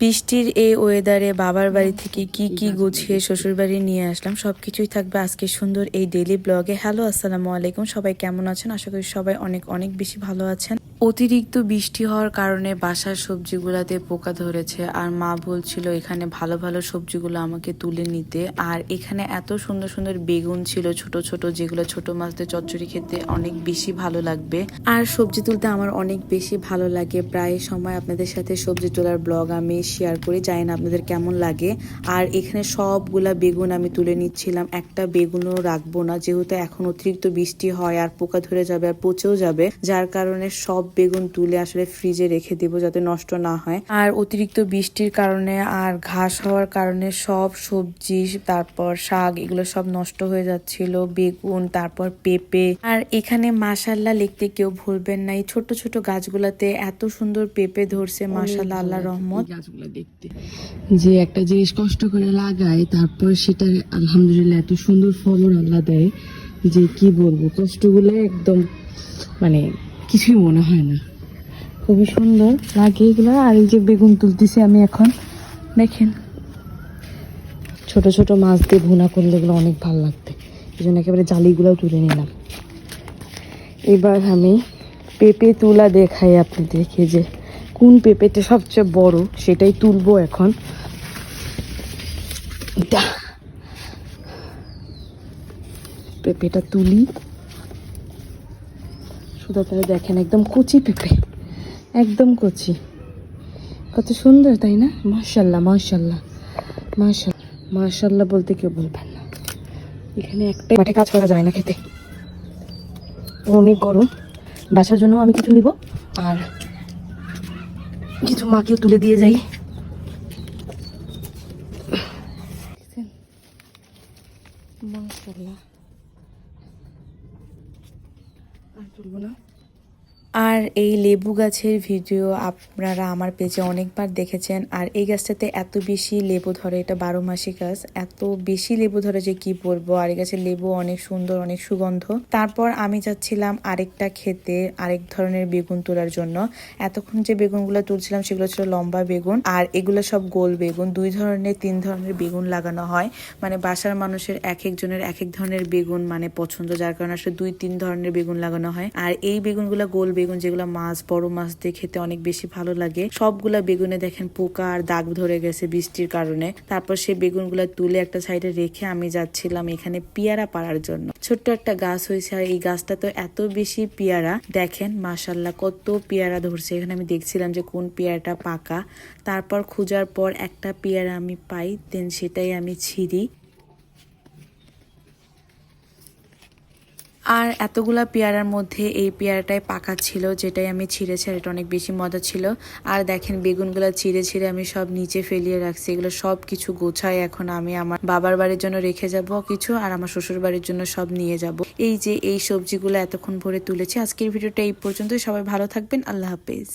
বৃষ্টির এই ওয়েদারে বাবার বাড়ি থেকে কি কি গুছিয়ে শ্বশুর বাড়ি নিয়ে আসলাম সবকিছুই থাকবে আজকে সুন্দর এই ডেইলি ব্লগে। হ্যালো, আসসালামু আলাইকুম, সবাই কেমন আছেন? আশা করি সবাই অনেক অনেক বেশি ভালো আছেন। অতিরিক্ত বৃষ্টি হওয়ার কারণে বাসার সবজিগুলাতে পোকা ধরেছে, আর মা বলছিল এখানে ভালো ভালো সবজিগুলো আমাকে তুলে নিতে। আর এখানে এত সুন্দর সুন্দর বেগুন ছিল ছোট ছোট, যেগুলো ছোট মাছ দিয়ে চচ্চড়ি খেতে অনেক বেশি ভালো লাগবে। আর সবজি তুলতে আমার অনেক বেশি ভালো লাগে। প্রায় সময় আপনাদের সাথে সবজি তোলার ব্লগ আমি শেয়ার করি, জানি না আপনাদের কেমন লাগে। আর এখানে সবগুলা বেগুন আমি তুলে নিচ্ছিলাম, একটা বেগুনও রাখবো না, যেহেতু এখন অতিরিক্ত বৃষ্টি হয় আর পোকা ধরে যাবে আর পচেও যাবে, যার কারণে সব বেগুন তুলে আসলে ফ্রিজে রেখে দেবো যাতে নষ্ট না হয়। আর অতিরিক্ত বৃষ্টির কারণে আর ঘাস হওয়ার কারণে সব সবজি, তারপর শাক, এগুলো সব নষ্ট হয়ে যাচ্ছিল। বেগুন, তারপর পেঁপে। আর এখানে মাশাআল্লাহ লিখতে কেউ ভুলবেন না, এই ছোট ছোট গাছগুলাতে এত সুন্দর পেঁপে ধরছে, মাশাআল্লাহ, আল্লাহ রহমত। গাছগুলো দেখতে যে একটা জিনিস কষ্ট করে লাগায়, তারপর সেটা আলহামদুলিল্লাহ এত সুন্দর ফলন আল্লাহ দেয় যে কি বলবো, কষ্টগুলো একদম মানে কিছুই মনে হয় না। খুবই সুন্দর লাগে এগুলো। আর এই যে বেগুন তুলতেছি আমি এখন, দেখেন ছোট ছোট মাছ দিয়ে ভুনা করলে এগুলো অনেক ভালো লাগবে, এই জন্য একেবারে জালিগুলোও তুলে নিলাম। এবার আমি পেঁপে তুলা দেখাই আপনাদেরকে, যে কোন পেঁপেটা সবচেয়ে বড় সেটাই তুলবো এখন। পেঁপেটা তুলি, শুধু আপনারা দেখেন একদম কচি পেঁপে, একদম কচি, কত সুন্দর তাই না? মাশাআল্লাহ মাশাআল্লাহ মাশাআল্লাহ মাশাআল্লাহ বলতে কেউ বলবেন না। এখানে একটা মাঠে কাজ করা যায় না, খেতে অনেক গরম। বাসার জন্য আমি কিছু নিব আর কিছু মাকেও তুলে দিয়ে যাই। মাশাআল্লাহ, আর তুলবো না। আর এই লেবু গাছের ভিডিও আপনারা আমার পেজে অনেকবার দেখেছেন। আর এই গাছটাতে এত বেশি লেবু ধরে, এটা 12 মাসি গাছ, এত বেশি লেবু ধরে যে কি বলবো। আর এই গাছের লেবু অনেক সুন্দর, অনেক সুগন্ধ। তারপর আমি যাচ্ছিলাম আরেকটা ক্ষেতে আরেক ধরনের বেগুন তোলার জন্য। এতক্ষণ যে বেগুনগুলো তুলছিলাম সেগুলো ছিল লম্বা বেগুন, আর এগুলো সব গোল বেগুন। 2 ধরনের 3 ধরনের বেগুন লাগানো হয়, মানে বাসার মানুষের এক একজনের এক এক ধরনের বেগুন মানে পছন্দ, যার কারণে আসলে 2-3 ধরনের বেগুন লাগানো হয়। আর এই বেগুনগুলো গোল বেগুন, যেগুলো মাছ, বড় মাছ দিয়ে খেতে অনেক বেশি ভালো লাগে। সবগুলা বেগুনে দেখেন পোকা আর দাগ ধরে গেছে বৃষ্টির কারণে। তারপর সেই বেগুনগুলা তুলে একটা সাইডে রেখে আমি যাচ্ছিলাম এখানে পেয়ারা পাড়ার জন্য। ছোট্ট একটা গাছ হয়েছে, আর এই গাছটা তো এত বেশি পেয়ারা, দেখেন মাশাআল্লাহ কত পেয়ারা ধরছে। এখানে আমি দেখছিলাম যে কোন পেয়ারাটা পাকা। তারপর খোঁজার পর একটা পেয়ারা আমি পাই, দেন সেটাই আমি ছিঁড়ি। আর এতগুলা পেয়ারার মধ্যে এই পেয়ারাটাই পাকা ছিল, যেটাই আমি ছিঁড়েছি, আর এটা অনেক বেশি মজা ছিল। আর দেখেন বেগুনগুলা ছিঁড়ে ছিঁড়ে আমি সব নিচে ফেলিয়ে রাখছি। এগুলো সব কিছু গোছায় এখন আমি আমার বাবার বাড়ির জন্য রেখে যাব কিছু, আর আমার শ্বশুর বাড়ির জন্য সব নিয়ে যাব। এই যে এই সবজিগুলো এতক্ষণ ভরে তুলেছি। আজকের ভিডিওটা এই পর্যন্ত, সবাই ভালো থাকবেন, আল্লাহ হাফেজ।